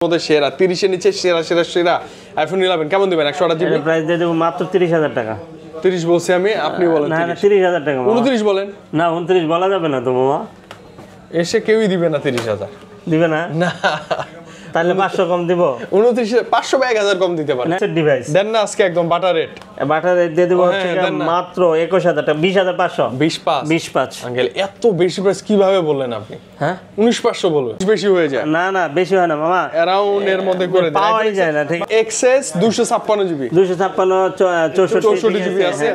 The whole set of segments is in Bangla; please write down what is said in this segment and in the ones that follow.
মধ্যে সেরা 30 এর নিচে সেরা সেরা সেরা আইফোন 11 কেমন দিবেন 128 জিবি প্রাইস দিয়ে দেব মাত্র 30000 টাকা 30 বলছি আমি আপনি বলেন না 30000 টাকা 29 বলেন না 29 বলা যাবে না তো মামা এসে কেউই দিবে না 30000 দিবে না না তাহলে 500 কম দিব 29 500 বা 1000 কম দিতে পারেন ডিভাইস দেন না আজকে একদম বাটার রেট দিয়ে দেব হচ্ছে মাত্র 21000 টাকা 20500 205 আঙ্কেল এত বেশি প্রাইস কিভাবে বললেন আপনি হ্যাঁ 19500 বলবেন বেশি হয়ে যায় না বেশি হয় না মামা अराउंड এর মধ্যে করে দেন পাওয়াই যায় না ঠিক এক্সএস 256 জিবি 256 64 জিবি আছে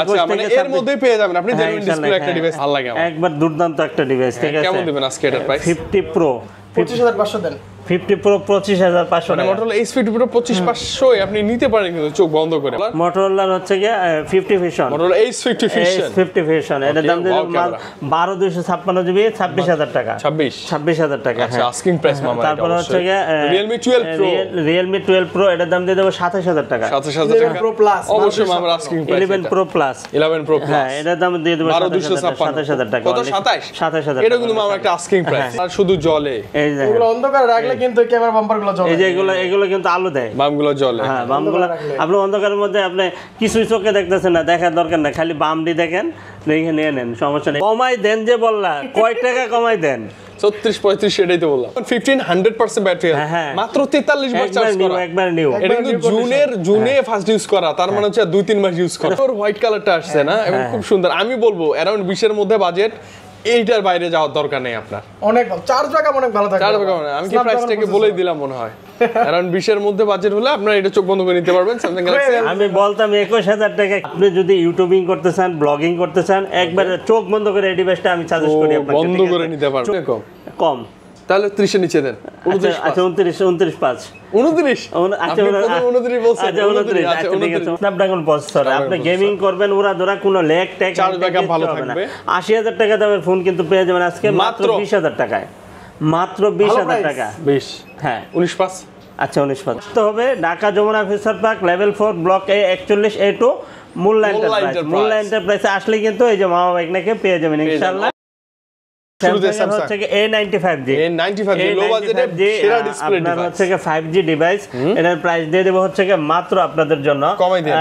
আচ্ছা মানে এর মধ্যেই পেয়ে যাবেন আপনি জেনুইন ডিসপ্লে একটা ডিভাইস ভালো লাগে আমার একবার দুর্দান্ত একটা ডিভাইস ঠিক আছে কেমন দিবেন আজকে এটার প্রাইস 50 প্রো 25500 দেন 50 প্রো 25500 মানে Motorola H50 Pro 25500 আপনি নিতে পারেন কিন্তু চোখ বন্ধ করে Motorola হচ্ছে কি 50 Vision Motorola H50 Vision H50 Vision এর দাম দিল 12256 জিবি 26000 টাকা 26000 টাকা আচ্ছা আস্কিং প্রাইস মামা তারপর হচ্ছে কি Realme 12 Pro Realme 12 Pro এর দাম দিয়ে দেব 27000 টাকা 27000 টাকা Pro Plus অবশ্যই মামা asking price 11 Pro Plus 11 Pro Plus হ্যাঁ এর দাম দিয়ে দেব 27000 টাকা কত 27000 টাকা এটা কিন্তু মামা একটা আস্কিং প্রাইস আর শুধু জলে এই যে এগুলো অন্ধকার রাখলে কিন্তু ক্যামেরা বাম্পারগুলো জ্বলে এই যে এগুলো কিন্তু আলো দেয় বামগুলো জলে হ্যাঁ বামগুলো আপনি অন্ধকারের মধ্যে আপনি কিছুই চোখে দেখতেছেন না দেখার দরকার না খালি বামটি দেখেন দেখে নিয়ে নেন সমস্যা নেই কমাই দেন যে বললা কয় টাকা কমাই দেন 36 35 সেটাই তো বললাম 1500% ব্যাটারি মাত্র 43 বার চার্জ করা একবার নিউ এটা কিন্তু জুনে ফার্স্ট ইউজ করা তার মানে হচ্ছে 2-3 মাস ইউজ করা ওর হোয়াইট কালারটা আসছে না এবং খুব সুন্দর আমি বলবো अराउंड 20 এর মধ্যে বাজেট এইটার বাইরে যাওয়ার দরকার নেই আপনার অনেক ভালো চার্জ ব্যাকআপ অনেক ভালো থাকে চার্জ ব্যাকআপ আমি কি প্রাইসটাকে বলেই দিলাম মনে হয় अराउंड 20 এর মধ্যে বাজেট হলে আপনারা এটা চোখ বন্ধ করে নিতে পারবেন স্যামসাং গ্যালাক্সি আমি বলতাম 21000 টাকা আপনি যদি ইউটিউবিং করতে চান ব্লগিং করতে চান একবার চোখ বন্ধ করে এই ডিভাইসটা আমি সাজেস্ট করি আপনাকে বন্ধ করে নিতে পারবেন কম তাহলে 30 এর নিচে দেন 29 আচ্ছা 29 5 29 আচ্ছা 29 বলছেন আচ্ছা 29 আচ্ছা ঠিক আছে স্ন্যাপড্রাগন প্রসেসর আপনি গেমিং করবেন ওরা ধরা কোনো ল্যাগ ট্যাগ চার্জ ব্যাকআপ ভালো থাকবে 80000 টাকা দামের ফোন কিন্তু পেয়ে যাবেন আজকে মাত্র 20000 টাকায় মাত্র 20000 টাকা 20 হ্যাঁ 19 পাস আচ্ছা 19 পাস তো হবে Dhaka Jamuna future park level 4 block A 41 A2 Mulla এন্টারপ্রাইজে আসলে কিন্তু এই যে মামা বাইকনাকে পেয়ে যাবেন ইনশাআল্লাহ Samsung হচ্ছে কি A95G লো বাজেটের সেরা ডিসপ্লে ডিভাইস হচ্ছে কি 5G ডিভাইস এটার প্রাইস দিয়ে দেব হচ্ছে কি মাত্র আপনাদের জন্য কমাই দেন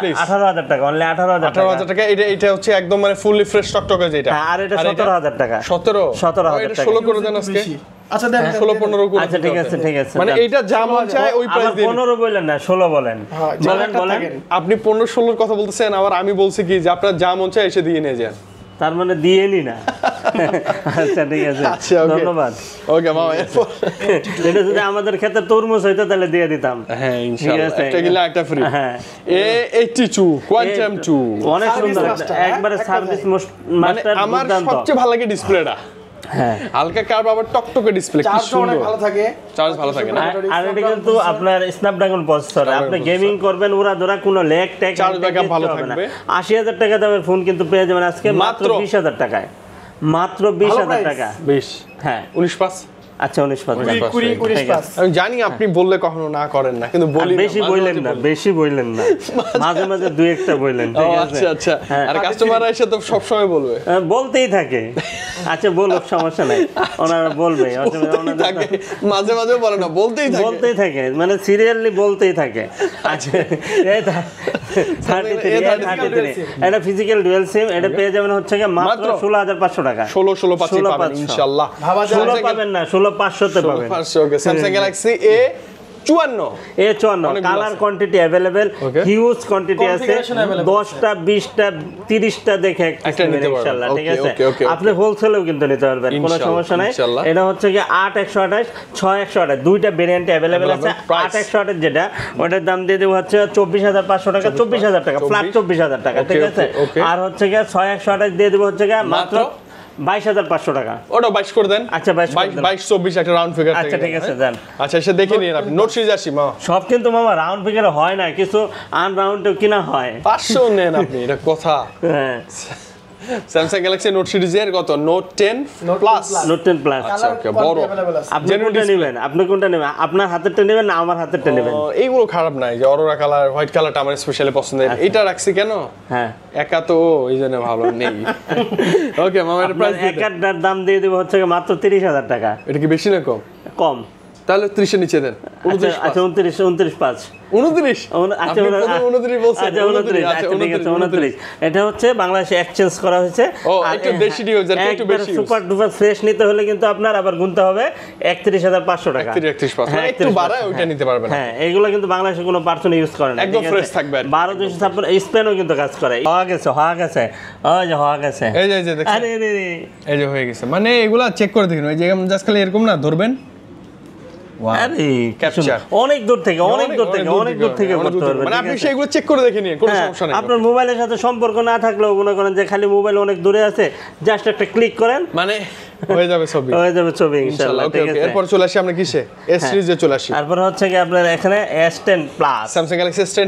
প্লিজ 18000 টাকা অনলি 18000 টাকা এটা হচ্ছে একদম মানে ফুললি ফ্রেশ টকটকে যেটা আর এটা 17000 টাকা 17000 টাকা 16 করে দেন আজকে আচ্ছা দেন 16 15 করে আচ্ছা ঠিক আছে মানে এটা যা মন চায় ওই প্রাইস দিন 15 বলেন না 16 বলেন আপনি 15 16 এর কথা বলতেছেন আবার আমি বলছি কি যে আপনার যা মন চায় এসে দিয়ে নিয়ে যান তার মানে দিয়েনি না আচ্ছা ঠিক আছে ধন্যবাদ ওকে মামা এটা যদি আমাদের ক্ষেত্রে তরমুজ হইতো তাহলে দিয়ে দিতাম হ্যাঁ ইনশাআল্লাহ একটা গিলা একটা ফ্রি হ্যাঁ A82 কোয়ান্টাম 2 অনেক সুন্দর একবারে সার্ভিস মাস্টার আমার সবচেয়ে ভালো লাগে ডিসপ্লেটা হ্যাঁ হালকা কার্ভ আবার টকটকে ডিসপ্লে কি সুন্দর ভালো থাকে চার্জ ভালো থাকে না আর এটা কিন্তু আপনার স্ন্যাপড্রাগন প্রসেসর আপনি গেমিং করবেন ওরা ধরা কোনো ল্যাগ ট্যাগ চার্জ ব্যাকআপ ভালো থাকবে 80000 টাকা দামের ফোন কিন্তু পেয়ে যাবেন আজকে মাত্র 20000 টাকায় মাত্র 20000 টাকা 20 হ্যাঁ 19 পাস আচ্ছা 19 পাস আমি জানি আপনি বললে কখনো না করেন না কিন্তু বলি বেশি বললেন না মাঝে মাঝে দুই একটা বললেন ঠিক আছে আচ্ছা আর কাস্টমাররা এসে তো সব সময় বলবে বলতেই থাকে আচ্ছা বলুক সমস্যা নাই ওনারা বলবে মাঝে মাঝে বলে না বলতেই থাকে মানে সিরিয়াসলি বলতেই থাকে আচ্ছা এই 33 এটা ফিজিক্যাল ডুয়াল সিম এটা পেয়ে যাবেন হচ্ছে কি মাত্র 16500 টাকা 16 পাবেন ইনশাআল্লাহ 16 পাবেন না 16500 তে পাবেন 500 ওকে Samsung Galaxy A54 colour quantity available huge quantity আছে 10টা 20টা 30টা দেখে একটা নিতে পারবেন ইনশাআল্লাহ ঠিক আছে আপনি হোলসেলেও কিন্তু নিতে পারবেন কোনো সমস্যা নাই এটা হচ্ছে কি 8128 6128 দুইটা ভেরিয়েন্ট अवेलेबल আছে 8128 যেটা ওটার দাম দিয়ে দেব হচ্ছে 24500 টাকা 24000 টাকা ফ্ল্যাট 24000 টাকা ঠিক আছে আর হচ্ছে কি 6128 দিয়ে দেব হচ্ছে কি মাত্র 22500 টাকা ওটা 22 করে দেন আচ্ছা 22 24 একটা রাউন্ড ফিগার আচ্ছা ঠিক আছে দেন আচ্ছা এসে দেখে নিন আপনি নোট সিরিজ আসি মামা সব কিন্তু মামা রাউন্ড ফিগারে হয় না কিছু আনরাউন্ডও কিনা হয় 500 নেন আপনি এটা কথা হ্যাঁ Samsung Galaxy Note series এর কত Note 10 Plus Note 10 Plus আচ্ছা ওকে বড় আপনি কোনটা নেবেন আপনার হাতেরটা নেবেন না আমার হাতেরটা নেবেন এইগুলো খারাপ নাই যে অরোরা কালার হোয়াইট কালারটা আমার স্পেশালি পছন্দের এটা রাখছি কেন হ্যাঁ একা তো এইজন্য ভালো নেই ওকে মামা এর প্রাইস একাটার দাম দিয়ে দেব হচ্ছে মাত্র 30000 টাকা এটা কি বেশি না কম কম তাহলে 30 এর নিচে দেন। 29 আচ্ছা 29 5 29 আচ্ছা 29 বলছেন। আচ্ছা 29 আচ্ছা ঠিক আছে 29 এটা হচ্ছে বাংলাদেশে এক্সচেঞ্জ করা হয়েছে। আর একটু দেশি ডিভাইস একটু বেশি সুপার ডুপার ফ্রেশ নিতে হলে কিন্তু আপনার আবার গুনতে হবে 31500 টাকা। 31 একটু বাড়ায় ওইটা নিতে পারবেন। হ্যাঁ এগুলো কিন্তু বাংলাদেশে কোনো পার্সন ইউজ করে না, একদম ফ্রেশ থাকবে। 12256 স্পেনও কিন্তু কাজ করে। হওয়া গেছে ওই যে হওয়া গেছে এই যে দেখেন আরে এই যে হয়ে গেছে। মানে এগুলা চেক করে দেখুন, ওই যে জাস্ট খালি এরকম না ধরবেন। আরে ক্যাপচার অনেক দূর থেকে করতে পারবেন। মানে আপনি সেগুলো চেক করে দেখে নিন, কোনো সমস্যা নেই। আপনার মোবাইলের সাথে সম্পর্ক না থাকলেও মনে করেন যে খালি মোবাইল অনেক দূরে আছে, জাস্ট একটা ক্লিক করেন মানে হয়ে যাবে ছবি ইনশাআল্লাহ। ওকে ওকে। এরপর চলে আসি আমরা কিসে? S সিরিজে চলে আসি। তারপর হচ্ছে কি আপনার এখানে S10 plus, Samsung Galaxy S10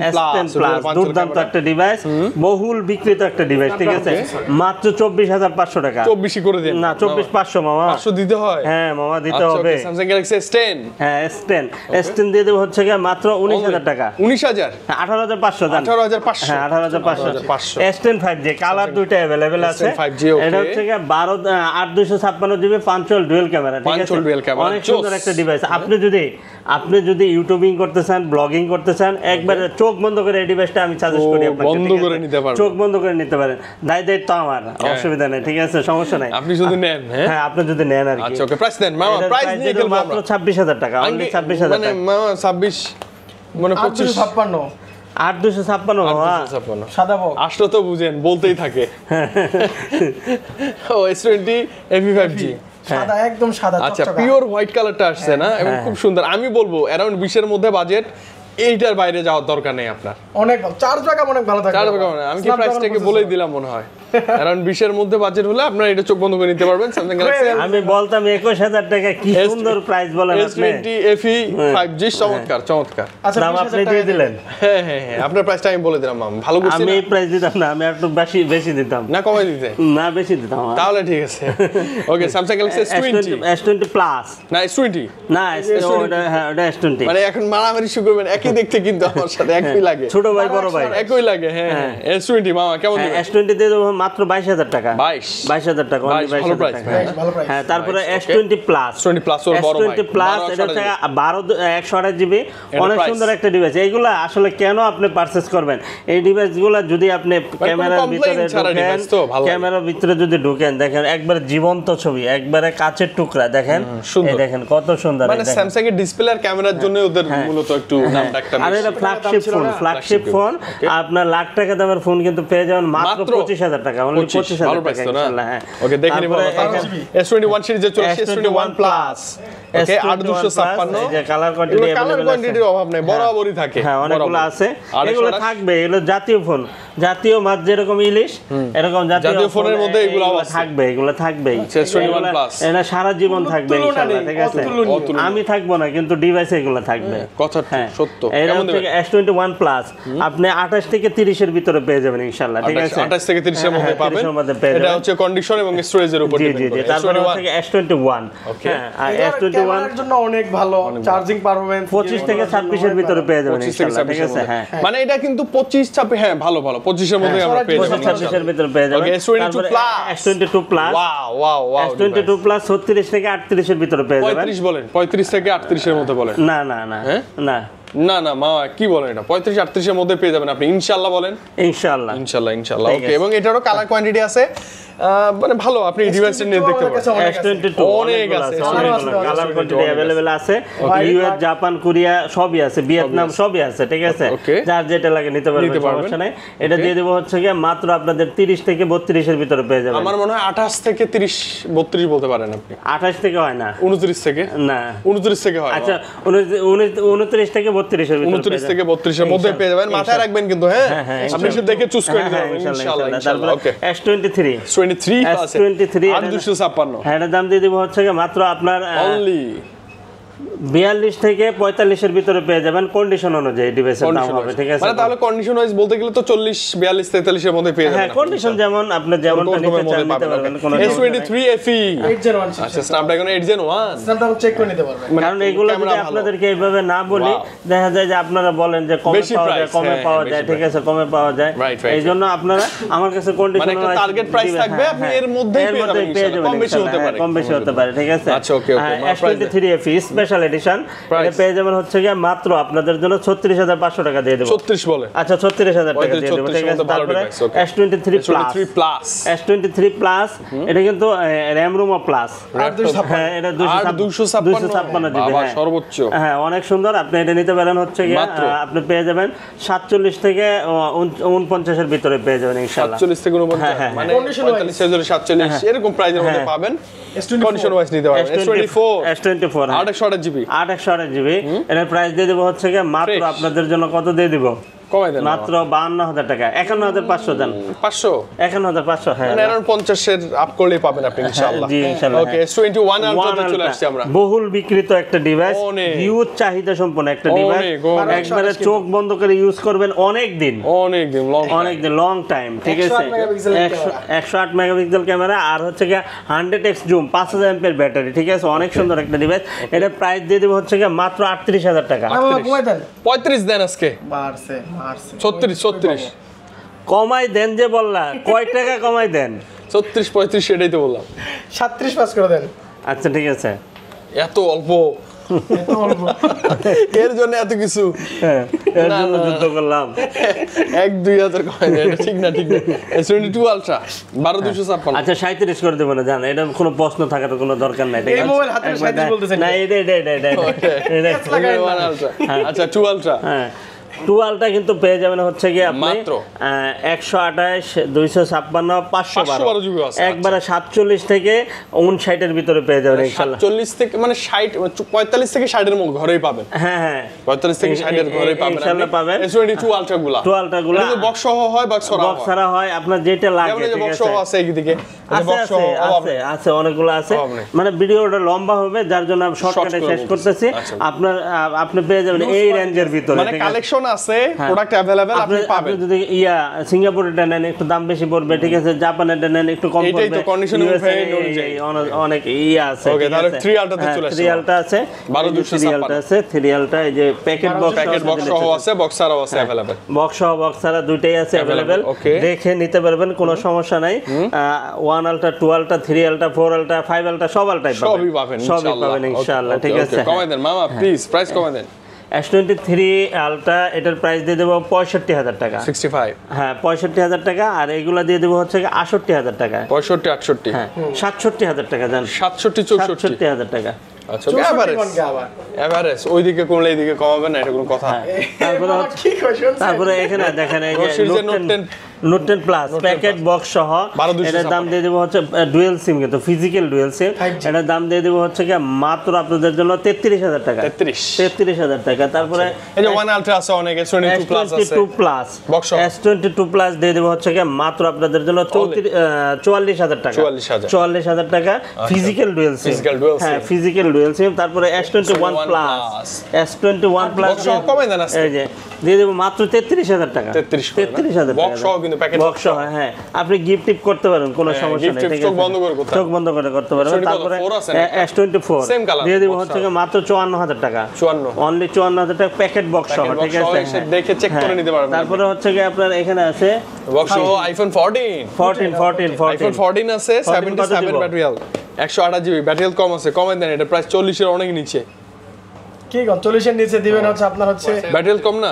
plus দুর্দান্ত একটা ডিভাইস, বহুল বিক্রিত একটা ডিভাইস, ঠিক আছে? মাত্র 24500 টাকা। 24 করে দেন না 24500 মামা। 500 দিতে হয়? হ্যাঁ মামা দিতে হবে। Samsung Galaxy S10 হ্যাঁ S10 দিয়ে দেব হচ্ছে কি মাত্র 19000 টাকা। 19000 18500 দাম। 18500 হ্যাঁ 18500। S10 5G কালার দুইটা अवेलेबल আছে। এটা হচ্ছে কি 8256 জিবি পাঞ্চুয়াল ডুয়াল ক্যামেরা, ঠিক আছে? অনেক সুন্দর একটা ডিভাইস। আপনি যদি ইউটিউবিং করতে চান, ব্লগিং করতে চান, একবারে চোখ বন্ধ করে এই ডিভাইসটা আমি সাজেস্ট করি আপনাকে। বন্ধ করে নিতে পারবেন, চোখ বন্ধ করে নিতে পারেন। দায়িত্ব আমার, অসুবিধা নেই, ঠিক আছে? সমস্যা নাই, আপনি যদি নেন। হ্যাঁ আপনি যদি নেন আর কি। আচ্ছা ওকে, প্রাইস দেন মামা, প্রাইস নিয়ে গেল মাত্র 26000 টাকা, অনলি 26000 টাকা। মানে মামা 26 মানে 856 8256 সাদা বক আসলে তো বুঝেন বলতেই থাকে। ও S20 FE5G সাদা, একদম সাদা। আচ্ছা পিওর হোয়াইট কালারটা আসছে না, এবং খুব সুন্দর। আমি বলবো অ্যারাউন্ড 20 এর মধ্যে বাজেট, এইটার বাইরে যাওয়ার দরকার নেই আপনার। অনেক চার্জ ব্যাকআপ অনেক ভালো থাকে। আমি কি প্রাইসটাকে বলেই দিলাম মনে হয়। অ্যারাউন্ড 20 এর মধ্যে বাজেট হলে আপনারা এটা চোখ বন্ধ করে নিতে পারবেন। Samsung Galaxy আমি বলতাম 21000 টাকা, কি সুন্দর প্রাইস বলেন আপনি। S20 FE5G চমৎকার। আচ্ছা দাম আপনি দিয়ে দিলেন। হ্যাঁ আপনার প্রাইসটা আমি বলে দিলাম মামা, ভালো করছি আমি না? এই প্রাইস দিতাম না, আমি একটু বেশি দিতাম। না কমাই দিতে? না বেশি দিতাম। তাহলে ঠিক আছে। ওকে Samsung Galaxy S20 প্লাস না S20 না ওটা, হ্যাঁ ওটা S20। মানে এখন মারামারি শুরু করবেন, একই দেখতে কিন্তু আমার সাথে একই লাগে। ছোট ভাই বড় ভাই একই লাগে। হ্যাঁ S20 মামা কেমন দিবেন? S20 দিয়ে দেবো মাত্র 22000 টাকা। 22000 টাকা, অনলি 22000 টাকা। ভালো প্রাইস। হ্যাঁ তারপরে S20 প্লাস, S20 প্লাস ওর বড় ভাই। S20 প্লাস এটা হচ্ছে 128 জিবি, অনেক সুন্দর একটা ডিভাইস। এইগুলা আসলে কেন আপনি পারচেজ করবেন? এই ডিভাইসগুলো যদি আপনি ক্যামেরার ভিতরে ঢুকেন, ক্যামেরার ভিতরে যদি ঢুকেন, দেখেন একবারে জীবন্ত ছবি, একবারে কাচের টুকরা, দেখেন এই দেখেন কত সুন্দর। মানে স্যামসাং এর ডিসপ্লে আর ক্যামেরার জন্য ওদের মূলত একটু নামটা একটা। আর এটা ফ্ল্যাগশিপ ফোন, আপনার লাখ টাকা দামের ফোন কিন্তু পেয়ে যাবেন মাত্র 25000 টাকা, অনলি 25000 টাকা ইনশাআল্লাহ। হ্যাঁ ওকে দেখে নিব। S21 সিরিজে চলে আসছে S21 প্লাস। ওকে 8256 এই যে কালার কোয়ান্টিটির অভাব নাই, বরাবরই থাকে। হ্যাঁ অনেকগুলো আছে, এগুলো থাকবে। এগুলো জাতীয় ফোন, জাতীয় মাছ যেরকম ইলিশ, এরকম জাতীয় ফোনের মধ্যে এগুলো থাকবে, এগুলো থাকবেই। S21 প্লাস এটা সারা জীবন থাকবে ইনশাআল্লাহ, ঠিক আছে? আমি থাকবো না কিন্তু ডিভাইসে এগুলো থাকবে। কথা সত্য। এটা হচ্ছে S21 প্লাস, আপনি 28 থেকে 30 এর ভিতরে পেয়ে যাবেন ইনশাআল্লাহ, ঠিক আছে? 28 থেকে 30 এর মধ্যে পাবেন। এটা হচ্ছে কন্ডিশন এবং স্টোরেজের উপর ডিপেন্ড করে। তারপরে হচ্ছে S21, হ্যাঁ S21 এর জন্য অনেক ভালো চার্জিং পারফরম্যান্স। 25 থেকে 26 এর ভিতরে পেয়ে যাবেন ইনশাআল্লাহ, ঠিক আছে? হ্যাঁ মানে এটা কিন্তু 25 26, হ্যাঁ ভালো 25 এর মধ্যে আমরা পেয়ে যাবেন 26 এর ভিতরে পেয়ে যাবেন। S22 plus, S22 plus, wow S22 plus 36 থেকে 38 এর ভিতরে পেয়ে যাবেন। 35 বলেন, 35 থেকে 38 এর মধ্যে বলেন। না না মা কি বলেন, এটা 35 38 এর মধ্যে পেয়ে যাবেন আপনি ইনশাআল্লাহ বলেন। ইনশাআল্লাহ ওকে। এবং এটারও কালার কোয়ান্টিটি আছে, মানে ভালো, আপনি ডিভাইসটা নিয়ে দেখতে পারেন। S22 অনেক আছে, কালার কোয়ান্টিটি अवेलेबल আছে। ইউএস, জাপান, কোরিয়া সবই আছে, ভিয়েতনাম সবই আছে, ঠিক আছে? যার যেটা লাগে নিতে পারবেন, সমস্যা নাই। এটা দিয়ে দেব হচ্ছে কি মাত্র আপনাদের 30 থেকে 32 এর ভিতরে পেয়ে যাবেন। আমার মনে হয় 28 থেকে 30 32 বলতে পারেন আপনি। 28 থেকে হয় না, 29 থেকে না 29 থেকে হয়। আচ্ছা 29 থেকে 32 এর ভিতরে, 29 থেকে 32 এর মধ্যে পেয়ে যাবেন। মাথায় রাখবেন কিন্তু, হ্যাঁ আপনি শুধু দেখে চুজ করে নিতে পারবেন ইনশাআল্লাহ। ওকে S23 আছে 8256। হ্যাঁ এর দাম দিয়ে দিব হচ্ছে মাত্র আপনার অনলি 42 থেকে 45 এর ভিতরে পেয়ে যাবেন, কন্ডিশন অনুযায়ী ডিভাইসের দাম হবে, ঠিক আছে? মানে তাহলে কন্ডিশন ওয়াইজ বলতে গেলে তো 40 42 43 এর মধ্যে পেয়ে যাবেন। হ্যাঁ কন্ডিশন যেমন আপনি যেমনটা নিতে চান নিতে পারবেন। কোন S23 FE 801 আচ্ছা স্ন্যাপড্রাগন 8gen 1 স্ন্যাপড্রাগন চেক করে নিতে পারবেন। কারণ এগুলো যদি আপনাদেরকে এইভাবে না বলি, দেখা যায় যে আপনারা বলেন যে কমে পাওয়া যায়, ঠিক আছে? কমে পাওয়া যায়, এইজন্য আপনারা আমার কাছে কন্ডিশন মানে একটা টার্গেট প্রাইস থাকবে, আপনি এর মধ্যেই পেয়ে যাবেন। কম বেশি হতে পারে, ঠিক আছে? আচ্ছা ওকে S23 FE স্পেশাল এডিশন, এটা পেয়ে যাবেন হচ্ছে কি মাত্র আপনাদের জন্য 36500 টাকা দিয়ে দেব। 36 বলে, আচ্ছা 36000 টাকা দিয়ে দেব, ঠিক আছে। তারপরে S23 প্লাস, S23 প্লাস এটা কিন্তু RAM ROM প্লাস, হ্যাঁ এটা 256 জিবি, বাবা সর্বোচ্চ, হ্যাঁ অনেক সুন্দর। আপনি এটা নিতে পারেন হচ্ছে কি আপনি পেয়ে যাবেন 47 থেকে 49 এর ভিতরে পেয়ে যাবেন ইনশাআল্লাহ। 47 থেকে 49 মানে 45 47 এরকম প্রাইসের মধ্যে পাবেন। কন্ডিশন ওয়াইজ নিতে পারবেন। S24 828 জিবি, 828 জিবি, এর প্রাইস দিয়ে দেব হচ্ছে কি মাত্র আপনাদের জন্য কত দিয়ে দিব, কমাই দেন মাত্র 52000 টাকা, 51500 দেন, 500 51500, হ্যাঁ মানে আরো 50 এর আপ করলেই পাবেন আপনি ইনশাআল্লাহ। জি ইনশাআল্লাহ। ওকে, S21 আলট্রাতে চলে আসছে আমরা। বহুল বিক্রিত একটা ডিভাইস, হিউজ চাহিদা সম্পন্ন একটা ডিভাইস, একবারে চোখ বন্ধ করে ইউজ করবেন অনেক দিন, লং টাইম, ঠিক আছে। 108 মেগাপিক্সেল ক্যামেরা আর হচ্ছে কি 100x জুম, 5000 এমপিএর ব্যাটারি, ঠিক আছে। অনেক সুন্দর একটা ডিভাইস। এটা প্রাইস দিয়ে দেব হচ্ছে কি মাত্র 38000 টাকা। 35 দেন আজকে, 36 কমাই দেন যে বললা, কয় টাকা কমাই দেন? 36 35 সেটাই তো বললাম, 37 পাস করে দেন। আচ্ছা ঠিক আছে, এত অল্প এর জন্য এত কিছু, এর জন্য যুদ্ধ করলাম। 1-2000 কমাই দেন, এটা ঠিক না, ঠিক না। S22 আলট্রা 12256, আচ্ছা 37 করে দেব না, জান এটা কোনো প্রশ্ন থাকার কোনো দরকার নাই, এই মোবাইল হাতে 37 বলতেছেন না, এটা আচ্ছা 2 আলট্রা, হ্যাঁ 2 আলট্রা কিন্তু পেয়ে যাবেন হচ্ছে কি আপনি মাত্র 128 256 512 জিবি আছে, একবারে 47 থেকে 59 এর ভিতরে পেয়ে যাবেন ইনশাআল্লাহ। 47 থেকে মানে 60 45 থেকে 60 এর মধ্যে ঘরেই পাবেন, হ্যাঁ 45 থেকে 60 এর ঘরেই পাবেন ইনশাআল্লাহ পাবেন। S22 আলট্রা গুলা, এটা বক্স সহ হয়, বক্স ছাড়া হয়, আপনার যেটা লাগে, ঠিক আছে। বক্স সহ আছে এইদিকে, আছে অনেকগুলো আছে, মানে ভিডিওটা লম্বা হবে যার জন্য আমি শর্টকাটে শেষ করতেছি। আপনি পেয়ে যাবেন এই রেঞ্জের ভিতরে, মানে কালেকশন আছে, প্রোডাক্ট अवेलेबल আপনি পাবেন। আপনি যদি সিঙ্গাপুরেরটা নেন একটু দাম বেশি পড়বে, ঠিক আছে। জাপানেরটা নেন একটু কম পড়বে, এটাই তো কন্ডিশন অনুযায়ী অনেক আছে। ওকে, তাহলে 3 আলট্রাতে চলে আসছে, 3 আলট্রা আছে, 3 আলট্রা এই যে প্যাকেট বক্স সহ আছে, বক্স ছাড়াও আছে अवेलेबल, বক্স সহ বক্স ছাড়া দুটেই আছে अवेलेबल, দেখে নিতে পারবেন, কোনো সমস্যা নাই। 1 ultra 2 ultra 3 ultra 4 ultra 5 ultra সব আলট্রাই পাবেন, সবই পাবেন ইনশাআল্লাহ, ঠিক আছে। কমাই দেন মামা প্লিজ, প্রাইস কমাই দেন। S23 আলট্রা এটার প্রাইস দিয়ে দেবো 65000 টাকা, 65, হ্যাঁ 65000 টাকা। আর এগুলা দিয়ে দেবো হচ্ছে 68000 টাকা, 65 68, হ্যাঁ 67000 টাকা, জান 67 64 67000 টাকা। আচ্ছা এভারেজ ওইদিকে কমলে এইদিকে কমাবেন না, এটা কোনো কথা। তারপরে এখানে দেখেন এই যে নোট 10 প্লাস প্যাকেট বক্স সহ, এটার দাম দিয়ে দেবো হচ্ছে ডুয়েল সিম, কিন্তু ফিজিক্যাল ডুয়েল সিম, এটার দাম দিয়ে দেবো হচ্ছে কি মাত্র আপনাদের জন্য 33000 টাকা, 33000 টাকা। তারপরে এই যে 1 আলট্রা আছে, অনেক S22 প্লাস আছে, S22 plus box S22 plus দিয়ে দেবো হচ্ছে কি মাত্র আপনাদের জন্য 44000 টাকা, 44000 টাকা ফিজিক্যাল ডুয়েল সিম, হ্যাঁ ফিজিক্যাল ডুয়েল সিম। তারপরে S21 প্লাস, S21 প্লাস কমাই দেন আছে, এই যে দিয়ে দেব মাত্র 33000 টাকা, 33000 টাকা বক্স সহ, কিন্তু প্যাকেট বক্স সহ, হ্যাঁ আপনি গিফট টিপ করতে পারেন, কোনো সমস্যা নেই, ঠিক আছে, চোখ বন্ধ করে করতে পারবেন। তারপরে S24 দিয়ে দেব হচ্ছে মাত্র 54000 টাকা, অনলি 54000 টাকা প্যাকেট বক্স সহ, ঠিক আছে, দেখে চেক করে নিতে পারবেন। তারপরে হচ্ছে কি আপনার এখানে আছে বক্স সহ iPhone 14 আছে, 77 ব্যাটারি, 128 জিবি ব্যাটারি, কম আছে, কমাই দেন, এটা প্রাইস 40 এর অনেক নিচে। কি কোন 40 এর নিচে দিবেন হচ্ছে আপনার হচ্ছে ব্যাটারি কম না,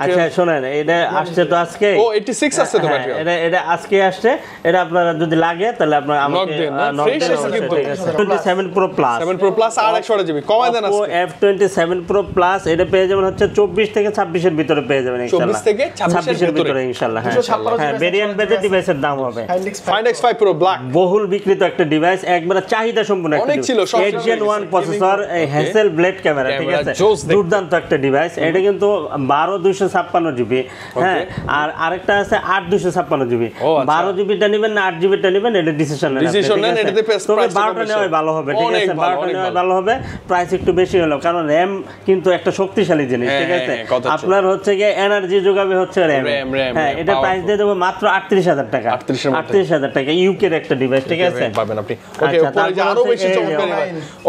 আচ্ছা শুনেন, এটা আসছে তো আজকে, ও 86 আসছে তো ব্যাটারি, এটা আজকে আসছে, এটা আপনারা যদি লাগে তাহলে আপনারা আমাকে নক দেন। 27 Pro Plus, 7 Pro Plus আর 128 জিবি কমাই দেন আজকে। F27 Pro Plus এটা পেয়ে যাবেন হচ্ছে 24 থেকে 26 এর ভিতরে পেয়ে যাবেন ইনশাআল্লাহ, 24 থেকে 26 এর ভিতরে ইনশাআল্লাহ, হ্যাঁ ভেরিয়েন্ট বেজে ডিভাইসের দাম হবে। Find X5 Pro Black বহুল বিক্রিত একটা ডিভাইস, একবারে চাহিদা সম্পন্ন একটা অনেক ছিল, 8 Gen 1 processor, hassle blade camera, ঠিক আছে, দুর্দান্ত একটা ডিভাইস। এটা কিন্তু 12256 জিবি, হ্যাঁ আর আরেকটা আছে 8256 জিবি। 12 জিবিটা নেবেন না 8 জিবিটা নেবেন, এটা ডিসিশন নেন, এটাতে প্রাইস 12টা নেওয়াই ভালো হবে, ঠিক আছে, 12টা নেওয়াই ভালো হবে, প্রাইস একটু বেশি হলো, কারণ র‍্যাম কিন্তু একটা শক্তিশালী জিনিস, ঠিক আছে, আপনার হচ্ছে গিয়ে এনার্জি যোগাবে হচ্ছে র‍্যাম, হ্যাঁ এটা প্রাইস দিয়ে দেব মাত্র 38000 টাকা, 38000 টাকা, ইউকের একটা ডিভাইস, ঠিক আছে, পাবেন আপনি। ওকে, উপরে যে আরো বেশি চমৎকার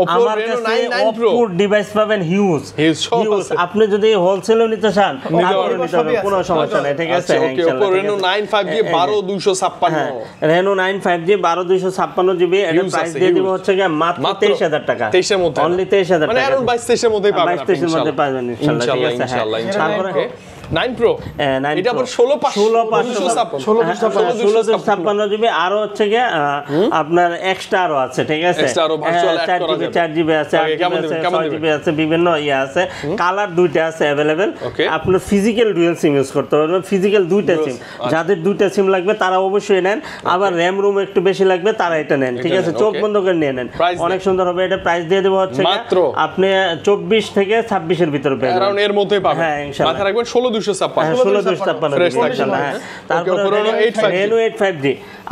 Oppo Reno 9 Pro ডিভাইস পাবেন হিউজ। আপনি যদি হোলসেলও নিতে চান কোনো সমস্যা নাই, ঠিক আছে? ইনশাআল্লাহ Reno 9 5G 12256 Reno 9 5G 12256 GB, এর প্রাইস দিয়ে দিব হচ্ছে কি মাত্র 23000 টাকা। 23 এর মধ্যে, অনলি 23000 টাকা, মানে around 22 এর মধ্যেই পাবেন, 22 এর মধ্যে পাবেন ইনশাআল্লাহ, ঠিক আছে? ইনশাআল্লাহ তারপরে 9 Pro এটা আবার 16556 জিবি, আরো হচ্ছে কি আপনার এক্সট্রা আরো আছে, ঠিক আছে? 4 জিবি আছে, 8 জিবি আছে, বিভিন্ন ইয়া আছে, কালার দুইটা আছে अवेलेबल। আপনার ফিজিক্যাল ডুয়াল সিম ইউজ করতে পারবেন, ফিজিক্যাল দুইটা সিম, যাদের দুইটা সিম লাগবে তারা অবশ্যই নেন, আবার র‍্যাম রুম একটু বেশি লাগবে তারা এটা নেন, ঠিক আছে? চোখ বন্ধ করে নিয়ে নেন, অনেক সুন্দর হবে। এটা প্রাইস দিয়ে দেব হচ্ছে আপনি 24 থেকে 26 এর ভিতরে পেয়ে যাবেন, এর মধ্যেই পাবেন। হ্যাঁ ইনশাআল্লাহ, মাথা রাখবেন 16256 তারপরে Reno 8 5G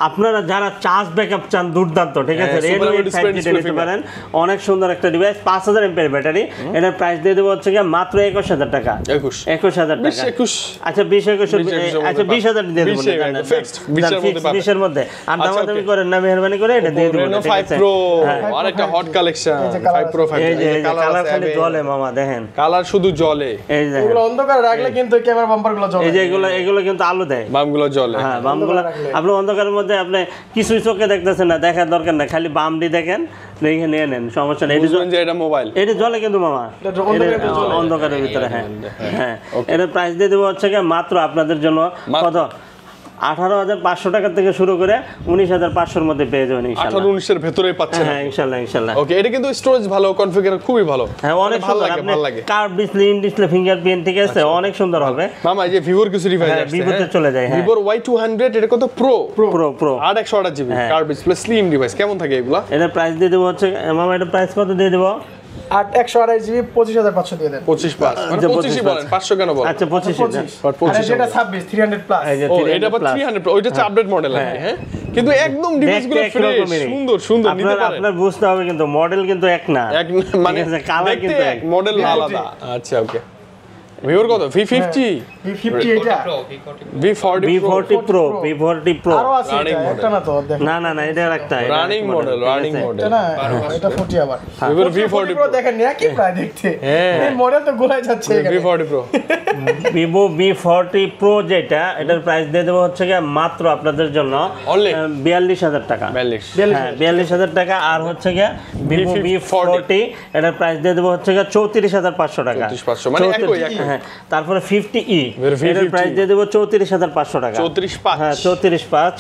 আপনারা যারা চার্জ ব্যাকআপ চান দুর্দান্ত, ঠিক আছে? Reno 8 5G নিতে পারেন, অনেক সুন্দর একটা ডিভাইস, 5000 এমপিআর ব্যাটারি। এটার প্রাইস দিয়ে দেব হচ্ছে মাত্র 21000 টাকা। 21000 টাকা, আচ্ছা 20 21 আচ্ছা 20000 দিয়ে দেব, ফিক্সড 20 এর মধ্যে। আর দামাদামি করেন না, মেহেরবানি করে এটা দিয়ে দেব। Reno 5 Pro আরেকটা হট কালেকশন, 5 Pro 5 এই যে কালার খালি জ্বলে মামা, দেখেন কালার শুধু জ্বলে, এই যে এগুলো অন্ধকারে রাখলে কিন্তু ক্যামেরা বাম্পারগুলো জ্বলে, এই যে এগুলো কিন্তু আলো দেয়, বামগুলো জ্বলে। হ্যাঁ বামগুলো আপনি অন্ধকারের মধ্যে আপনি কিছুই চোখে দেখতেছেন না, দেখার দরকার না, খালি বামটি দেখেন, দেখে নিয়ে নেন, সমস্যা নেই। এটা মোবাইল, এটা জ্বলে কিন্তু মামা, অন্ধকারের ভিতরে। হ্যাঁ হ্যাঁ, এটার প্রাইস দিয়ে দেবো হচ্ছে মাত্র আপনাদের জন্য কত 18500 টাকা থেকে শুরু করে 19500 এর মধ্যে পেয়ে যাবেন ইনশাআল্লাহ। 18 19 এর ভিতরে পাচ্ছেন। হ্যাঁ ইনশাআল্লাহ ইনশাআল্লাহ। ওকে, এটা কিন্তু স্টোরেজ ভালো, কনফিগার খুবই ভালো। হ্যাঁ অনেক ভালো লাগে, curve display, in display, fingerprint, ঠিক আছে? অনেক সুন্দর হবে মামা। এই যে ভিভোর কিছু ডিভাইস আছে, ভিভোতে চলে যায়। হ্যাঁ ভিভোর Y200 এটা কত pro 128 GB curve display slim device, কেমন থাকে এগুলা? এটার প্রাইস দিয়ে দেবো হচ্ছে মামা, এটা প্রাইস কত দিয়ে দেবো? 128 জিবি 25500 দিয়ে দেন। 25 পাস মানে 25 বলেন, 500 কেন বলেন? আচ্ছা 25 আর এটা 26 300 প্লাস। ও এটা আবার 300 প্লাস, ওইটা হচ্ছে আপডেট মডেল আছে। হ্যাঁ কিন্তু একদম ডিভাইসগুলো ফ্রেশ, সুন্দর সুন্দর নিতে পারেন। আপনার বুঝতে হবে কিন্তু মডেল কিন্তু এক না, মানে কালার কিন্তু এক, মডেল আলাদা। আচ্ছা ওকে, ভিভোর কত V50 এটা V40 Pro আরো আছে, এটা না তো দেখেন। না এটা একটা রানিং মডেল না এটা 40 আবার ভিভোর V40 Pro দেখেন না কি প্রায় দেখতে, এই মডেল তো গোলাই যাচ্ছে এখানে। V40 Pro Vivo V40 Pro যেটা, এটার প্রাইস দিয়ে দেব হচ্ছে মাত্র আপনাদের জন্য 42000 টাকা। 42000 টাকা। আর হচ্ছে Vivo V40 এটার প্রাইস দিয়ে দেব হচ্ছে 34500 টাকা। 34500 মানে একই। হ্যাঁ তারপরে 50e এটার প্রাইস দিয়ে দেব 34500 টাকা। 345 হ্যাঁ 345।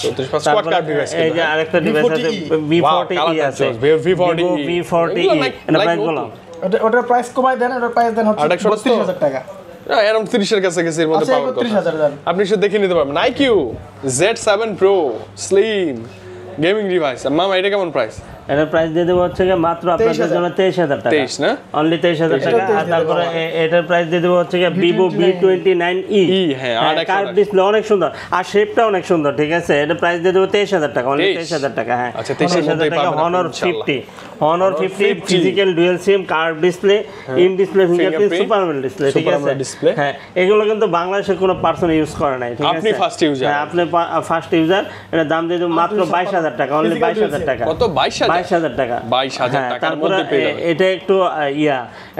স্কোয়াড কার্ড ডিভাইস, এই যে আরেকটা ডিভাইস আছে V40e আছে, V40e এটা প্রাইস বলো। ওটার প্রাইস কমাই দেন, ওটার প্রাইস দেন হচ্ছে 32000 টাকা। অ্যারাউন্ড 30 এর কাছাকাছি এর মধ্যে পাওয়ার কথা। 30000 দেন, আপনি সেটা দেখে নিতে পারবেন। IQ Z7 Pro slim gaming device. মামা এটা কেমন প্রাইস? এটার প্রাইস দিয়ে দেবো হচ্ছে মাত্র আপনাদের জন্য 23000 টাকা। 23 না, অনলি 23000 টাকা। আর তারপরে এটার প্রাইস দিয়ে দেবো হচ্ছে Vivo V29e। হ্যাঁ কার্ভ ডিসপ্লে অনেক সুন্দর, আর শেপটা অনেক সুন্দর, ঠিক আছে? এটার প্রাইস দিয়ে দেবো 23000 টাকা, অনলি 23000 টাকা। হ্যাঁ আচ্ছা 23000 টাকা। Honor 50 physical dual SIM, curve display, in display, fingerprint, super AMOLED display, ঠিক আছে? হ্যাঁ এগুলো কিন্তু বাংলাদেশের কোনো পারসন ইউজ করে নাই, ঠিক আছে? আপনি ফার্স্ট ইউজার। হ্যাঁ আপনি ফার্স্ট ইউজার। এটার দাম দিয়ে দেবো মাত্র 22000 টাকা, অনলি 22000 টাকা। কত? 22000 টাকা। 22000 টাকার মধ্যে পেয়ে যাবেন। এটা একটু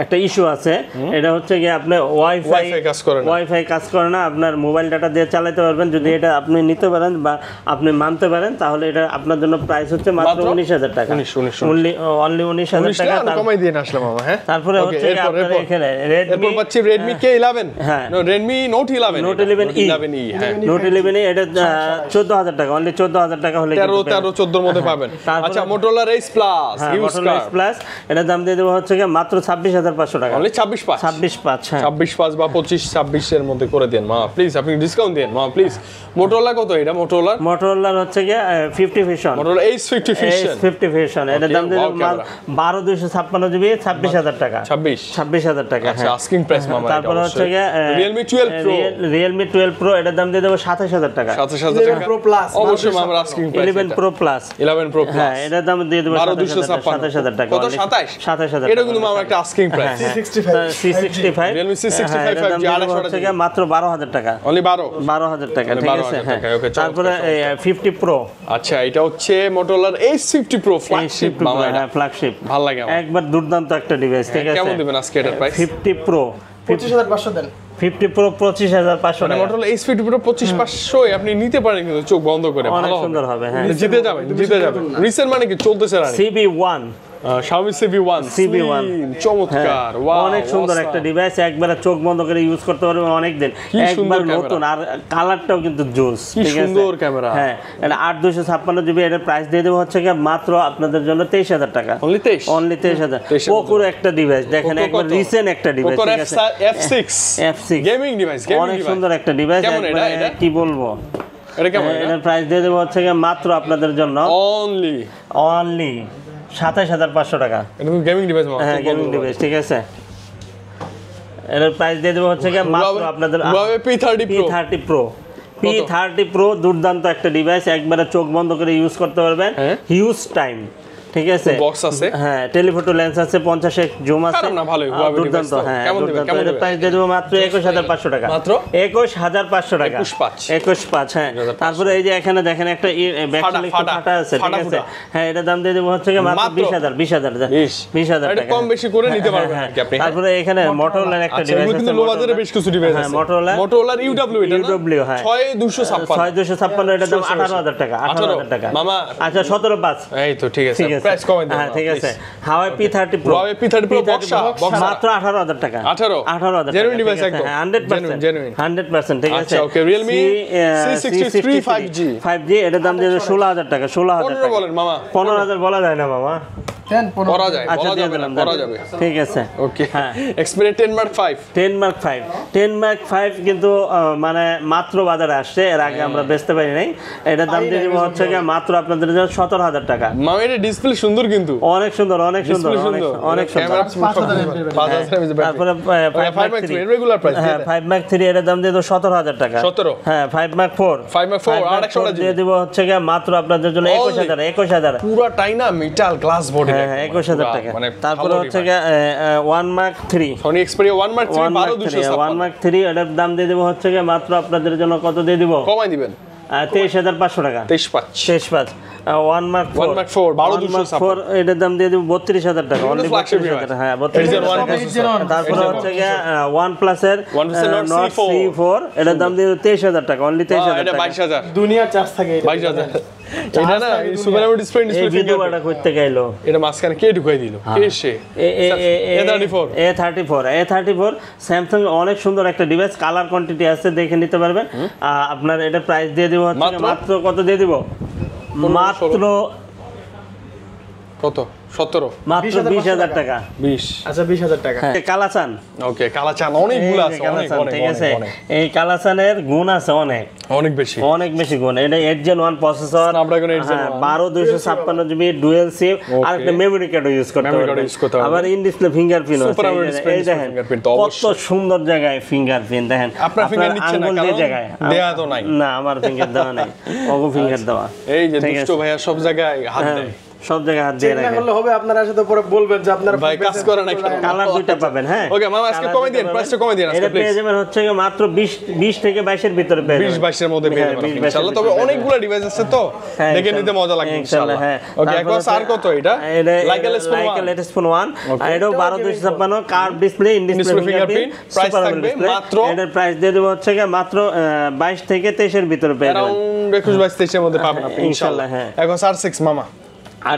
একটা ইস্যু আছে, এটা হচ্ছে কি আপনি ওয়াইফাই কাজ করে না, আপনার মোবাইল ডাটা দিয়ে চালাতে পারবেন। যদি এটা আপনি নিতে পারেন বা আপনি মানতে পারেন, তাহলে এটা আপনার জন্য প্রাইস হচ্ছে মাত্র 19000 টাকা। অনলি 19000 টাকা কমাই দিয়ে আসলাম মামা। হ্যাঁ তারপরে হচ্ছে আপনার এখানে Redmi পাচ্ছি Redmi K11। হ্যাঁ Redmi Note 11 হ্যাঁ Note 11 এটা 14000 টাকা, অনলি 14000 টাকা হলে 13 14 এর মধ্যে পাবেন। আচ্ছা Motorola Ace Plus Motorola Ace Plus এটার দাম দিয়ে দেব হচ্ছে মাত্র 26500 টাকা, অনলি 265 হ্যাঁ 265 বা 25 26 এর মধ্যে করে দেন মা প্লিজ। আপনি ডিসকাউন্ট দেন মা প্লিজ। Motorola কত এটা? Motorola হচ্ছে 50 Vision, Motorola Ace 50 Vision এটার দাম দিয়ে দেব 12256 জিবি 26000 টাকা। 26000 টাকা। আচ্ছা আস্কিং প্রাইস মামা। তারপর হচ্ছে Realme 12 Pro এটার দাম দিয়ে দেব 27000 টাকা। 27000 টাকা Pro Plus অবশ্যই মামা আস্কিং প্রাইস। 11 Pro Plus হ্যাঁ এটার দাম দিয়ে দেব 27000 টাকা। কত? 27000 এটা কিন্তু মামা একটা asking price. C65 Realme C65 5G হচ্ছে মাত্র 12000 টাকা, অনলি 12000 টাকা, ঠিক আছে? হ্যাঁ তারপরে 50 Pro। আচ্ছা এটা হচ্ছে Motorola Ace 50 Pro ফ্ল্যাগশিপ মামা। হ্যাঁ ফ্ল্যাগশিপ, ভালো লাগে আমার। একবার দুর্দান্ত একটা ডিভাইস, ঠিক আছে? কেমন দিবেন আজকে এটার প্রাইস? 50 Pro 25500 দেন। 50 Pro 25,500 মানে টাকা। Motorola Edge 50 Pro 25,500 আপনি নিতে পারেন কিন্তু চোখ বন্ধ করে, অনেক ভালো সুন্দর হবে, হ্যাঁ। জিতে যাবেন। রিসেন্ট মানে কি চলতেছে রানি CB1 Xiaomi CB1 CB1 চমৎকার, ওয়াও, অনেক সুন্দর একটা ডিভাইস, একবারে চোখ বন্ধ করে ইউজ করতে পারবেন অনেক দিন, একবার নতুন, আর কালারটাও কিন্তু জোস, ঠিক আছে, সুন্দর ক্যামেরা। হ্যাঁ, এটা 8256 জিবি, এর প্রাইস দিয়ে দেবো হচ্ছে কি মাত্র আপনাদের জন্য 23,000 টাকা, অনলি 23, অনলি 23,000। পোকোর একটা ডিভাইস দেখেন, একবার রিসেন্ট একটা ডিভাইস, Poco ঠিক আছে, F6 গেমিং ডিভাইস, অনেক সুন্দর একটা ডিভাইস, কেমন এটা? কি বলবো, এটা কেমন? এটার প্রাইস দিয়ে দেবো হচ্ছে কি মাত্র আপনাদের জন্য অনলি 27,500 টাকা। এটা গেমিং ডিভাইস, হ্যাঁ, গেমিং ডিভাইস, ঠিক আছে। এর প্রাইস দিয়ে দেবো হচ্ছে কি মাত্র আপনাদের Huawei P30 Pro দুর্দান্ত একটা ডিভাইস, একবারে চোখ বন্ধ করে ইউজ করতে পারবেন, হিউজ টাইম, ঠিক আছে, বক্স আছে, হ্যাঁ, টেলিফটো লেন্স আছে, 50x জুম আছে, কারণ না ভালোই Huawei দুর্দান্ত, device তো। হ্যাঁ, কেমন দিবেন? দুর্দান্ত। এর প্রাইস দিয়ে দেবো মাত্র 21,500 টাকা, মাত্র 21,500 টাকা, 21,500 হ্যাঁ। তারপরে এই যে এখানে দেখেন একটা ব্যাকলাইট ফাটা আছে, ঠিক আছে, হ্যাঁ, এটা দাম দিয়ে দেবো হচ্ছে কি মাত্র 20,000 এটা টাকা, কম বেশি করে নিতে পারবেন আর কি আপনি। তারপরে এখানে Motorola একটা ডিভাইস আছে, কিন্তু লো বাজারে বেশ কিছু ডিভাইস আছে, Motorola UW, এটা না UW, হ্যাঁ, 6256, এটার দাম 18,000 টাকা, 18,000 টাকা মামা। আচ্ছা, 17,500, এই তো ঠিক আছে, প্রাইস কমাই দেন, হ্যাঁ, ঠিক আছে। Huawei P30 Pro বক্সা মাত্র 18,000 টাকা, 18,000 জেনুইন ডিভাইস একদম, 100%, ঠিক আছে। আচ্ছা, ওকে, Realme C63 5G এটার দাম দিয়ে 16,000 টাকা, 16,000 15 টাকা, বলেন মামা, 15,000 বলা যায় না মামা, করা যায়, আচ্ছা, বলা দিয়ে যাবে না, দিলাম, করা যাবে, ঠিক আছে, ওকে। হ্যাঁ, Xperia 10 Mark 5 10 Mark 5 কিন্তু মানে মাত্র বাজারে আসছে, এর আগে আমরা বেচতে পারি নাই, এটার দাম দিয়ে দিব হচ্ছে কি মাত্র আপনাদের জন্য 17,000 টাকা। মামা, এটা ডিসপ্লে সুন্দর কিন্তু, অনেক সুন্দর, অনেক সুন্দর, অনেক সুন্দর। তারপরে 5 Mark 3 রেগুলার প্রাইস, হ্যাঁ, 5 Mark 3 এর দাম দিয়ে দেব 17,000 টাকা, 17, হ্যাঁ, 5 Mark 4 আর 100 দিয়ে দিব হচ্ছে কি মাত্র আপনাদের জন্য 21,000 পুরাটাই না মেটাল গ্লাস বডি, হ্যাঁ, 21,000 টাকা। তারপরে হচ্ছে কি 1 Mark 3 Sony Xperia 1 Mark 3 12256, 1 Mark 3 এটার দাম দিয়ে দেব হচ্ছে কি মাত্র আপনাদের জন্য কত দিয়ে দিব, কমাই দিবেন, 23,500 টাকা, 23,500। 1 Mark 4 1 এটার দাম দিয়ে দিব 32,000 টাকা, অনলি 32,000, হ্যাঁ, 32,000। তারপরে হচ্ছে কি OnePlus এর Nord C4 এটার দাম দিয়ে 23,000 টাকা, অনলি 23,000 এটা টাকা। 22,000, দুনিয়া চার্জ থাকে, 22,000। এটা না সুপার অ্যামোলেড ডিসপ্লে, এই ভিডিওটা করতে গেলো, এটা মাঝখানে কে ঢুকাই দিল, কে সে? A34 স্যামসাং, অনেক সুন্দর একটা ডিভাইস, কালার কোয়ান্টিটি আছে, দেখে নিতে পারবেন। আপনার এটা প্রাইস দিয়ে দিব হচ্ছে মাত্র কত দিয়ে দিব, মাত্র কত, 17, মাত্র 20,000 টাকা, 20, আচ্ছা 20,000 টাকা। কালাচান, ওকে, কালাচান অনেকগুলো আছে, অনেক, ঠিক আছে, এই কালাচানের গুণ আছে অনেক বেশি, অনেক বেশি গুণ। এটা 8 Gen 1 processor, Snapdragon 8 Gen 1, 12 GB dual SIM, আর একটা মেমরি কার্ড ইউজ করতে পারবেন, আবার ইন ডিসপ্লে ফিঙ্গারপ্রিন্ট আছে, এই দেখেন কত সুন্দর জায়গায় ফিঙ্গারপ্রিন্ট, দেখেন আপনার ফিঙ্গার নিচ্ছে না, কারণ জায়গায় দেয়া তো নাই, না, আমার ফিঙ্গার দেওয়া নাই, ওগো ফিঙ্গার দেওয়া, এই যে দুষ্ট ভাইয়া সব জায়গায় হাত দেয়, সব জায়গায় হাত দিয়ে চেক না রাখেন, করলে হবে, আপনারা সাথে পরে বলবেন যে আপনারা ভাই কাজ করে না কেন? কালার দুইটা পাবেন, হ্যাঁ। ওকে মামা, আজকে কমে দিন, প্রাইসটা কমে দিন আজকে এটা পেয়ে প্লিজ, যাবেন হচ্ছে মাত্র 20 থেকে 22 এর ভিতরে পেয়ে যাবেন, 20-22 এর মধ্যে পেয়ে যাবেন ইনশাআল্লাহ। তবে অনেকগুলো ডিভাইস আছে তো, দেখে নিতে মজা লাগবে ইনশাআল্লাহ। ওকে, একবার আর কত এটা? লাইকা লেটেস্ট ফোন 1, আর এটাও 12/256 curve display, in display fingerprint, price থাকবে মাত্র, এটার প্রাইস দিয়ে দেব হচ্ছে মাত্র 22 থেকে 23 এর ভিতরে পেয়ে যাবেন, अराउंड 21-22 এর মধ্যে পাবেন আপনি ইনশাআল্লাহ। হ্যাঁ, এখন R6 মামা,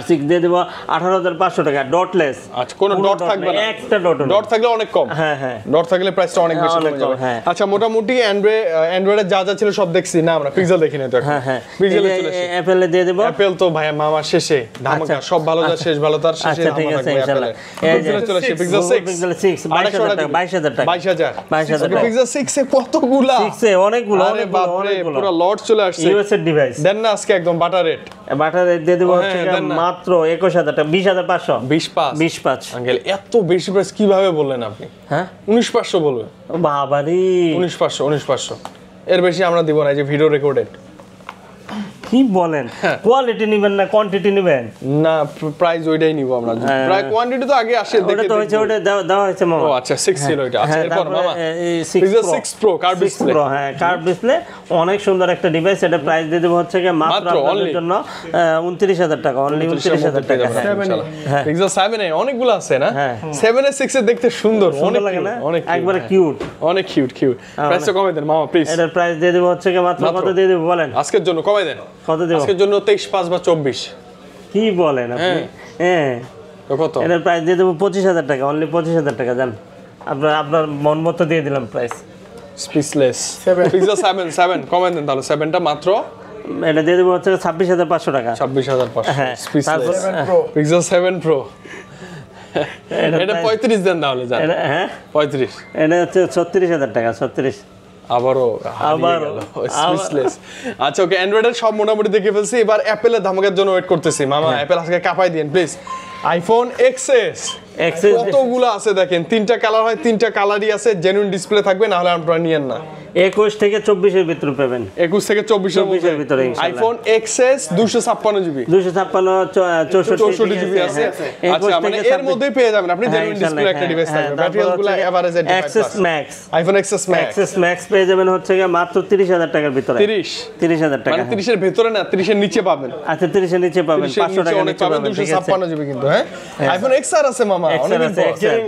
R6 দিয়ে দেব 18,500 টাকা, ডটলেস, আচ্ছা কোনো ডট থাকবে না, একটা ডট থাকলে অনেক কম, হ্যাঁ হ্যাঁ, ডট থাকলে প্রাইসটা অনেক বেশি কমে যাবে। আচ্ছা, মোটামুটি অ্যান্ড্রয়েডের যা যা ছিল সব দেখছি না আমরা, পিক্সেল দেখিনি তো এখন, হ্যাঁ হ্যাঁ, পিক্সেলে চলে এসেছে, অ্যাপেলে দিয়ে দেব, অ্যাপেল তো ভাই মামা শেষে ধামাকা, সব ভালো যা শেষ ভালো তার শেষে আচ্ছা, ঠিক ধামাকা আছে থাকবে ইনশাআল্লাহ। অ্যাপেলে। পিক্সেল চলে এসেছে, পিক্সেল 6 22,000 টাকা, 22,000 টাকা, 22,000 টাকা, পিক্সেল 6 এ কতগুলা, 6 এ অনেকগুলো, আরে বাপ রে, পুরো লট চলে আসছে, ইউএস এর ডিভাইস, দেন না আজকে একদম বাটার রেট, বাটার রেট দিয়ে দেব হচ্ছে মাত্র 21,000 টাকা, 20,500, 20,500 আঙ্কেল এত বেশি প্রাইস কিভাবে বললেন আপনি? হ্যাঁ, 19,500 বলবেন, বাবারে, 19,500 এর বেশি আমরা দিব না, এই যে ভিডিও রেকর্ডেড কি বলেন, কোয়ালিটি নেবেন না কোয়ান্টিটি নেবেন? না, প্রাইস ওইটাই নিব আমরা। প্রায় কোয়ান্টিটি তো আগে আসে দেখে। ওটা তো হয়েছে, ওটা দেওয়া হয়েছে মামা। ও আচ্ছা 6 ছিল এটা। আচ্ছা এরপর মামা 6 Pro কার্ভ ডিসপ্লে। হ্যাঁ কার্ভ ডিসপ্লে, অনেক সুন্দর একটা ডিভাইস। এটা প্রাইস দিয়ে দেব হচ্ছে কি মাত্র আপনাদের জন্য 29000 টাকা, অনলি 29000 টাকা। হ্যাঁ Pixel 7 এ অনেকগুলো আছে না? 7 এ 6 এ দেখতে সুন্দর, অনেক লাগে না, অনেক একবারে কিউট, অনেক কিউট। প্রাইসটা কমাই দেন মামা প্লিজ। এটার প্রাইস দিয়ে দেব হচ্ছে কি মাত্র কত দিয়ে দেব বলেন? আজকের জন্য কমাই দেন। কত দেব আজকের জন্য 23 5 বা 24। কি বলেন আপনি? হ্যাঁ তো কত? এটার প্রাইস দিয়ে দেব 25000 টাকা, অনলি 25000 টাকা। জান আপনার মন মতো দিয়ে দিলাম প্রাইস। স্পিচলেস। Pixel 7 কমাই দেন তাহলে। 7 টা মাত্র এটা দিয়ে দেব হচ্ছে 26500 টাকা। 26500 স্পিচলেস Pixel 7 Pro। এটা 35 দেন তাহলে জান। হ্যাঁ 35। এটা হচ্ছে 36000 টাকা। 36 আবারও স্পিচলেস। আচ্ছা ওকে, অ্যান্ড্রয়েডের সব মোটামুটি দেখে ফেলছি, এবার অ্যাপেলের ধামাকার জন্য ওয়েট করতেছি। মামা অ্যাপেল আজকে কাপাই দিন প্লিজ। আইফোন XS কতগুলো আছে দেখেন, 3টা কালার হয়, 3টা কালারই আছে, জেনুইন ডিসপ্লে থাকবে, না হলে আপনারা নিয়েন না। 21 থেকে 24 এর ভিতরে পাবেন। 21 থেকে 24 এর ভিতরে আইফোন XS 256 জিবি 256 64 জিবি আছে। আচ্ছা মানে এর মধ্যেই পেয়ে যাবেন আপনি জেনুইন ডিসপ্লে একটা ডিভাইস থাকবে। ব্যাটারিগুলো এভারেজ এর XS Max, iPhone XS Max পেয়ে যাবেন হচ্ছে মাত্র 30000 টাকার ভিতরে। 30000 টাকা মানে 30 এর ভিতরে না, 30 এর নিচে পাবেন। আচ্ছা 30 এর নিচে পাবেন, 500 টাকা নিচে পাবেন। 256 জিবি কিন্তু। হ্যাঁ আইফোন XR আছে মামা, অনেক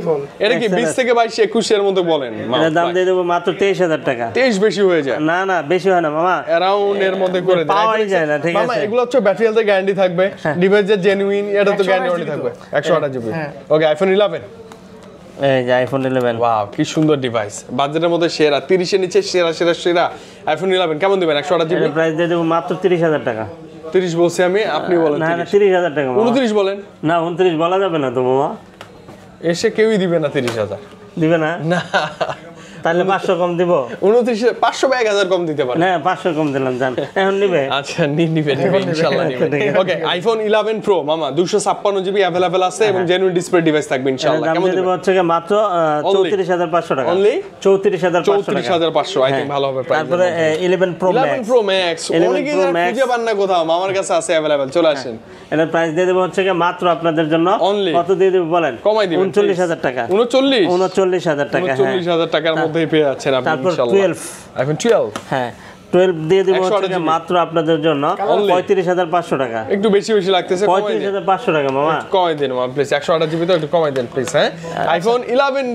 ফোন। এটা কি 20 থেকে 22 21 এর মধ্যে বলেন? এর দাম দিয়ে দেব মাত্র 23000 টাকা। 23 বেশি হয়ে যায়। না না বেশি হয় না মামা, অ্যারাউন্ড এর মধ্যে করে দেন। পাওয়াই যায় না, ঠিক আছে মামা এগুলো হচ্ছে ব্যাটারি হেলথে গ্যারান্টি থাকবে, ডিভাইসের জেনুইন, এটা তো গ্যারান্টি থাকবে 128 জিবি। ওকে আইফোন 11, এই যে আইফোন 11। ওয়াও কি সুন্দর ডিভাইস, বাজেটের মধ্যে সেরা, 30 এর নিচে সেরা আইফোন 11 কেমন দিবেন? 128 জিবি এর প্রাইস দিয়ে দেব মাত্র 30000 টাকা। 30 বলছি আমি, আপনি বলেন। না না 30000 টাকা। 29 বলেন না 29 বলা যাবে না তো মামা, এসে কেউই দিবে না 30,000 দিবে না। না তাহলে 500 কম দিব। 29 500 বা 1000 কম দিতে পারেন। না 500 কম দিলাম জান, এখন নিবে? আচ্ছা নিবে ইনশাআল্লাহ নিবে। ওকে আইফোন 11 Pro মামা 256 জিবি अवेलेबल আছে এবং জেনুইন ডিসপ্লে ডিভাইস থাকবে ইনশাআল্লাহ। কেমন দেব হচ্ছে মাত্র 34500 টাকা। অনলি 34500 আই থিং ভালো হবে প্রাইস। তারপরে 11 Pro Max অনেকে খুঁজে পান না কোথাও, আমার কাছে আছে अवेलेबल, চলে আসেন। এর প্রাইস দিয়ে দেব হচ্ছে মাত্র আপনাদের জন্য কত দিয়ে দেব বলেন? কমাই দিবেন 39000 টাকা। 39000 টাকা। 39000 টাকার মধ্যেই পেয়ে যাচ্ছেন আপনি ইনশাআল্লাহ। 12 আইফোন 12 হ্যাঁ 12 দিয়ে দেব হচ্ছে মাত্র আপনাদের জন্য 35500 টাকা। একটু বেশি লাগতেছে, 35500 টাকা মামা, কমাই দেন মামা প্লিজ। 128 জিবি তো একটু কমাই দেন প্লিজ। হ্যাঁ আইফোন 12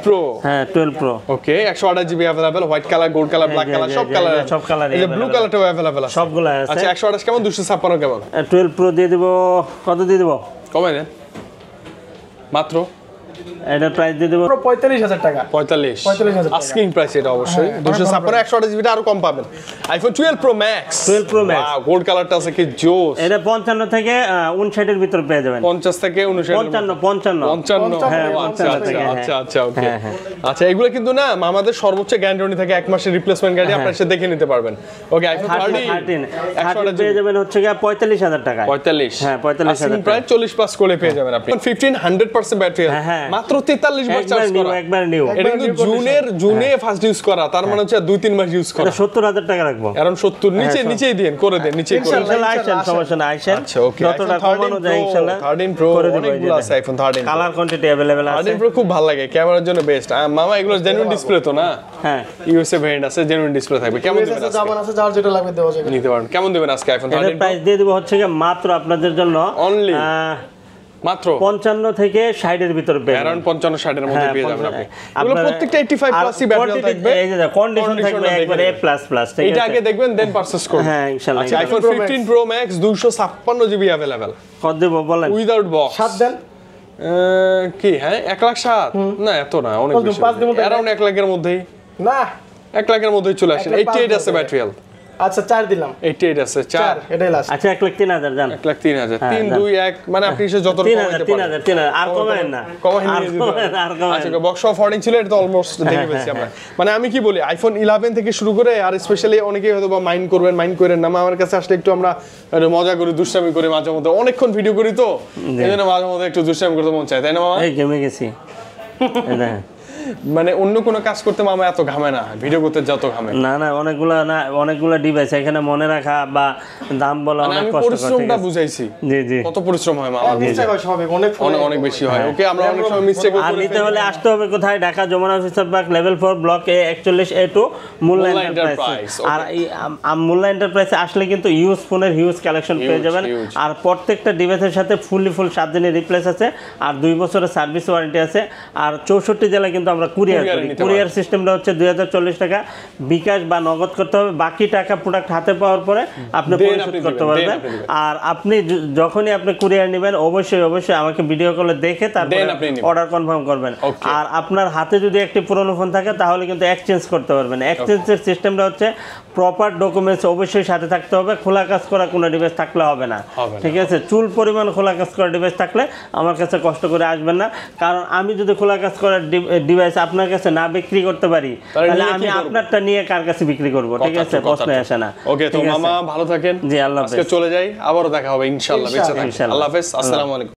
Pro হ্যাঁ 12 Pro ওকে 128 GB available, white colour, gold colour, black colour, সব কালার। এই যে ব্লু কালারটাও अवेलेबल আছে, সবগুলো আছে। আচ্ছা 128 কেমন? 256 কেমন? 12 Pro দিয়ে দেব, কত দিয়ে দেব? কমাই দেন মাত্র। এটার প্রাইস দিয়ে দেব 45000 টাকা। 45000 আস্কিং প্রাইস এটা অবশ্যই। 256 128 জিবি আরো কম পাবেন। IPhone 12 Pro Max wow gold কালারটা আছে কি জোস। এটা 55 থেকে 59 এর ভিতর পেয়ে যাবেন। 50 থেকে 59 55 হ্যাঁ আচ্ছা ওকে। আচ্ছা এগুলো কিন্তু না আমাদের সর্বোচ্চ গ্যারান্টি থাকে 1 মাসের রিপ্লেসমেন্ট গ্যারান্টি, আপনারা এসে দেখে নিতে পারবেন। ওকে আইফোন 13 পেয়ে যাবেন হচ্ছে 45000 টাকা। 45 হ্যাঁ 45000 প্রায় 40 প্লাস করে পেয়ে যাবেন আপনি। 100% ব্যাটারি মাত্র 43 বার চার্জ করা, একবার নিউ। এটা কিন্তু জুনে ফার্স্ট ইউজ করা, তার মানে হচ্ছে 2-3 মাস ইউজ করা। 70000 টাকা রাখবো, কারণ 70 নিচেই দেন করে দেন, নিচেই করে ইনশাআল্লাহ আইছেন, সমস্যা নাই আইছেন। আচ্ছা ওকে যতটা কমানো যায় ইনশাআল্লাহ 13 Pro অনেকগুলো আছে আইফোন 13 কালার কোয়ান্টিটি अवेलेबल আছে। 13 Pro খুব ভালো লাগে, ক্যামেরার জন্য বেস্ট। মামা এগুলো জেনুইন ডিসপ্লে তো না? হ্যাঁ ইউএসএ ভেরিয়েন্ট আছে, জেনুইন ডিসপ্লে থাকবে। কেমন দিবেন আজকে? জামান আছে, যার যেটা লাগবে দেওয়া যাবে, নিতে পারেন। কেমন দিবেন আজকে আইফোন 13 এর প্রাইস দিয়ে দেব হচ্ছে মাত্র আপনাদের জন্য অনলি মাত্র 55 থেকে 60 এর ভিতরে পেয়ে अराउंड 55-60 এর মধ্যে পেয়ে যাবেন আপনি। এগুলো প্রত্যেকটা 85 প্লাস ব্যাটারি থাকবে, এই যে কন্ডিশন থাকবে একবারে A++, ঠিক আছে? এটা আগে দেখবেন দেন পারচেজ করুন। হ্যাঁ ইনশাআল্লাহ। আচ্ছা iPhone 15 Pro Max 256 GB available, কত দেব বলেন? উইদাউট বক্স 7 দেন কি? হ্যাঁ 1,07,000 না এত না, অনেক বেশি, अराउंड 1 লাখের মধ্যেই, না 1 লাখের মধ্যেই চলে আসেন। 88 আছে ব্যাটারি হেলথ। আচ্ছা 4 দিলাম, 88 আছে 4 এটাই লাস্ট। আচ্ছা 1,03,000 জান, 1,03,000 3 2 1 মানে আপনি এসে যত কমাইতে পারেন 3,000 আর কমেন না, আর কমেন। আচ্ছা বক্স অফ হোর্ডিং ছিল, এটা তো অলমোস্ট দেখে ফেলছি আমরা। মানে আমি কি বলি আইফোন 11 থেকে শুরু করে, আর স্পেশালি অনেকেই হয়তো বা মাইন্ড করেন না, আমার কাছে আসলে একটু আমরা মজা করি, দুষ্টামি করি, মাঝে মধ্যে অনেকক্ষণ ভিডিও করি তো, এজন্য মাঝে মধ্যে একটু দুষ্টামি করতে মন চায়, তাই না মামা? এই গেমে গেছি মানে অন্য কোনো কাজ করতে মামা এত ঘামে না, ভিডিও করতে যত ঘামে। না অনেকগুলা ডিভাইস এখানে মনে রাখা বা দাম বলা অনেক আমি কষ্ট। পরিশ্রমটা বুঝাইছি। জি কত পরিশ্রম হয় মামা, অনেক বেশি হয়। ওকে, আমরা অনেক সময় মিস্টেক করি। আর নিতে হলে আসতে হবে কোথায়? Dhaka Jamuna officer park level 4 block A 41A2 Molla enterprise. আর এই মোল্লা এন্টারপ্রাইজে আসলে কিন্তু ইউজ ফোনের হিউজ কালেকশন পেয়ে যাবেন। আর প্রত্যেকটা ডিভাইসের সাথে ফুল 7 দিনের রিপ্লেস আছে, আর 2 বছরের সার্ভিস ওয়ারেন্টি আছে। আর 64 জেলায় কিন্তু আমরা কুরিয়ার করি। কুরিয়ার সিস্টেমটা হচ্ছে 2040 টাকা বিকাশ বা নগদ করতে হবে, বাকি টাকা প্রোডাক্ট হাতে পাওয়ার পরে আপনি পরিশোধ করতে পারবেন। আর আপনি যখনই আপনি কুরিয়ার নেবেন অবশ্যই আমাকে ভিডিও কলে দেখে তারপরে অর্ডার কনফার্ম করবেন। আর আপনার হাতে যদি একটি পুরনো ফোন থাকে তাহলে কিন্তু এক্সচেঞ্জ করতে পারবেন। এক্সচেঞ্জের সিস্টেমটা হচ্ছে প্রপার ডকুমেন্টস অবশ্যই সাথে থাকতে হবে, খোলা কাজ করা কোনো ডিভাইস থাকলে হবে না, ঠিক আছে? চুল পরিমাণ খোলা কাজ করা ডিভাইস থাকলে আমার কাছে কষ্ট করে আসবেন না, কারণ আমি যদি খোলা কাজ করার ডিভাইস আপনার কাছে না বিক্রি করতে পারি তাহলে আমি আপনারটা নিয়ে কার কাছে বিক্রি করব? ঠিক আছে, প্রশ্ন আসে না। ওকে, তো মামা ভালো থাকেন। জি, আল্লাহ হাফেজ। আজকে চলে যাই, আবারও দেখা হবে ইনশাআল্লাহ। আল্লাহ হাফেজ, আসসালামু আলাইকুম।